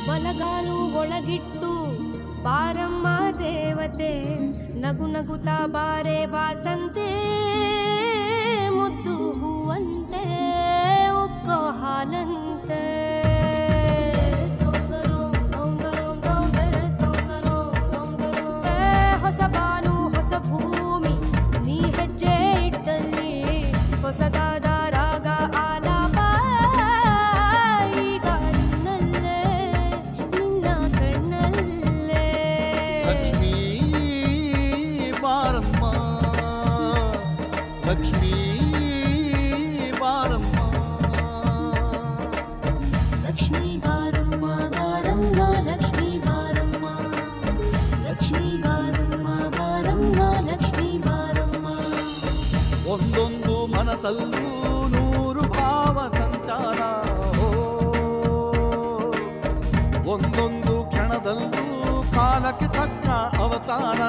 ಬಲಗಾಲು ಒಳಗಿಟ್ಟು ಬಾರಮ್ಮ ದೇವತೆ, ನಗು ನಗುತ್ತಾ ಬಾರೆ ಬಾಸಂತೆ, ಮುದ್ದು ಹೂವಂತೆ ಉಕ್ಕೋ ಹಾಲಂತೆ. ಹೊಸ ಬಾನು ಹೊಸ ಭೂಮಿ ನೀ ಹೆಜ್ಜೆ ಇಟ್ಟಲ್ಲಿ, ಹೊಸದಾದ ರಾಗ ಆಲಾಪ ಈಗ ನಿನ್ನಲ್ಲೇ ನಿನ್ನ ಕಣ್ಣಲ್ಲೇ. ಲಕ್ಷ್ಮೀ ಬಾರಮ್ಮ, ಲಕ್ಷ್ಮೀ ಬಾರಮ್ಮ, ಲಕ್ಷ್ಮೀ ಬಾರಮ್ಮ ಬಾರಮ್ಮ ಲಕ್ಷ್ಮೀ ಬಾರಮ್ಮ, ಲಕ್ಷ್ಮೀ ಬಾರಮ್ಮ ಬಾರಮ್ಮ ಲಕ್ಷ್ಮೀ ಬಾರಮ್ಮ. ಒಂದೊಂದು ಮನಸ್ಸಲ್ಲೂ ನೂರು ಭಾವ ಸಂಚಾರ, ಒಂದೊಂದು ಕ್ಷಣದಲ್ಲೂ ಕಾಲಕ್ಕೆ ತಕ್ಕ ಅವತಾರ.